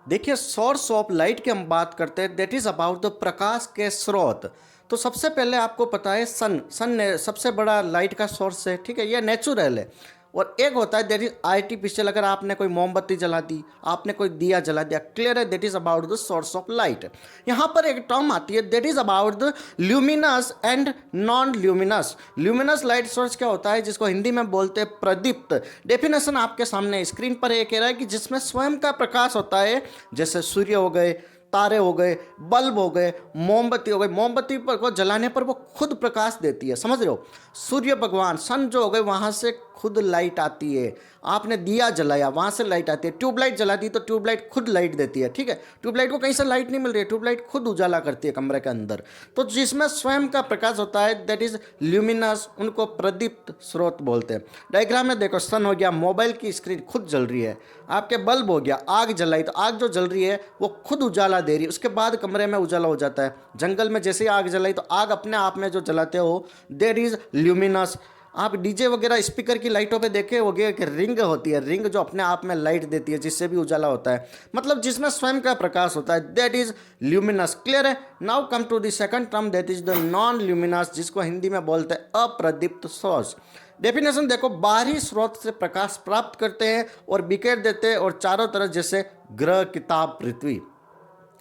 देखिए, source of light की हम बात करते हैं, दैट इज अबाउट द प्रकाश के स्रोत। तो सबसे पहले आपको पता है सन सबसे बड़ा लाइट का सोर्स है, ठीक है, यह नेचुरल है। और एक होता है दैट इज आर्टिफिशियल, अगर आपने कोई मोमबत्ती जला दी, आपने कोई दिया जला दिया, क्लियर है, that is about the source of light. यहाँ पर एक टर्म आती है that is about the luminous and non luminous. Luminous light source क्या होता है, जिसको हिंदी में बोलते हैं प्रदीप्त। डेफिनेशन आपके सामने स्क्रीन पर ये कह रहा है कि जिसमें स्वयं का प्रकाश होता है, जैसे सूर्य हो गए, तारे हो गए, बल्ब हो गए, मोमबत्ती हो गई। मोमबत्ती पर को जलाने पर वो खुद प्रकाश देती है, समझ रहे हो। सूर्य भगवान, सन जो हो गए, वहां से खुद लाइट आती है। आपने दिया जलाया, वहां से लाइट आती है। ट्यूबलाइट जला दी तो ट्यूबलाइट खुद लाइट देती है, ठीक है। ट्यूबलाइट को कहीं से लाइट नहीं मिल रही है, ट्यूबलाइट खुद उजाला करती है कमरे के अंदर। तो जिसमें स्वयं का प्रकाश होता है दैट इज ल्यूमिनस, उनको प्रदीप्त स्रोत बोलते हैं। डायग्राम में देखो, सन हो गया, मोबाइल की स्क्रीन खुद जल रही है। आपके बल्ब हो गया, आग जलाई तो आग जो जल रही है वो खुद उजाला दे रही है, उसके बाद कमरे में उजाला हो जाता है। जंगल में जैसे ही आग जलाई तो आग अपने आप में जो जलाते हो देयर इज ल्यूमिनस। आप डीजे वगैरह स्पीकर की लाइटों पे देखे होगे कि रिंग होती है, रिंग जो अपने आप में लाइट देती है, जिससे भी उजाला होता है, मतलब जिसमें स्वयं का प्रकाश होता है, दैट इज ल्यूमिनस। क्लियर है। Now come to the second term that is the non luminous, जिसको हिंदी में बोलते हैं अप्रदीप्त सोर्स। डेफिनेशन देखो, बाहरी स्रोत से प्रकाश प्राप्त करते हैं और बिखेर देते हैं, और चारों तरफ, जैसे ग्रह, किताब, पृथ्वी।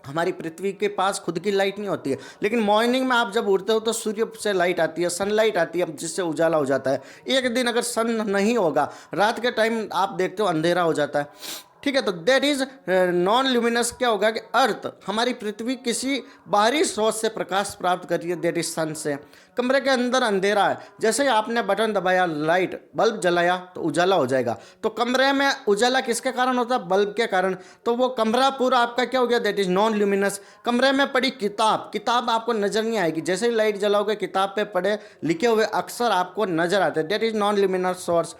हमारी पृथ्वी के पास खुद की लाइट नहीं होती है, लेकिन मॉर्निंग में आप जब उठते हो तो सूर्य से लाइट आती है, सनलाइट आती है, जिससे उजाला हो जाता है। एक दिन अगर सन नहीं होगा, रात के टाइम आप देखते हो अंधेरा हो जाता है, ठीक है। तो दैट इज नॉन ल्यूमिनस। क्या होगा कि अर्थ, हमारी पृथ्वी, किसी बाहरी स्रोत से प्रकाश प्राप्त कर रही है, दैट इज सन से। कमरे के अंदर अंधेरा है, जैसे ही आपने बटन दबाया, लाइट बल्ब जलाया तो उजाला हो जाएगा। तो कमरे में उजाला किसके कारण होता है? बल्ब के कारण। तो वो कमरा पूरा आपका क्या हो गया? That is non luminous. कमरे में पड़ी किताब, किताब आपको नजर नहीं आएगी, जैसे ही लाइट जलाओगे किताब पे पड़े लिखे हुए अक्षर आपको नजर आते हैं, that is non luminous source.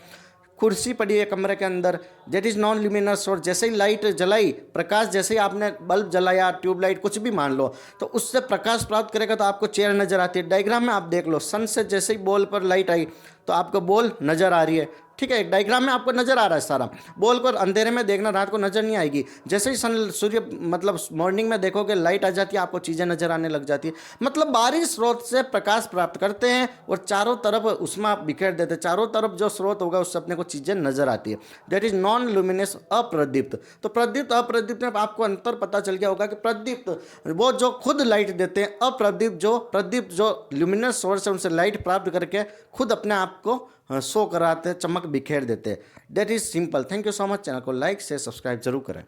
कुर्सी पड़ी है कमरे के अंदर, that is non luminous source. जैसे ही लाइट जलाई, प्रकाश, जैसे ही आपने बल्ब जलाया, ट्यूबलाइट कुछ भी मान लो, तो उससे प्रकाश प्राप्त करेगा तो आपको चेयर नजर आती है। डायग्राम में आप देख लो, सन से जैसे ही बॉल पर लाइट आई तो आपको बॉल नजर आ रही है, ठीक है। डायग्राम में आपको नजर आ रहा है सारा। बॉल को अंधेरे में देखना, रात को नजर नहीं आएगी। जैसे ही सूर्य मतलब मॉर्निंग में देखोगे, लाइट आ जाती है, आपको चीजें नजर आने लग जाती है। मतलब बाहरी स्रोत से प्रकाश प्राप्त करते हैं और चारों तरफ उसमें आप बिखेर देते हैं। चारों तरफ जो स्रोत होगा उससे अपने को चीजें नजर आती है, दैट इज नॉन ल्यूमिनस अप्रदीप्त। तो प्रदीप्त अप्रदीप्त में आपको अंतर पता चल गया होगा कि प्रदीप्त वो जो खुद लाइट देते हैं, प्रदीप्त जो ल्यूमिनस सोर्स है उनसे लाइट प्राप्त करके खुद अपने आप को शो कराते हैं, चमक बिखेर देते हैं। That is simple. Thank you so much. Channel को लाइक शेयर सब्सक्राइब जरूर करें।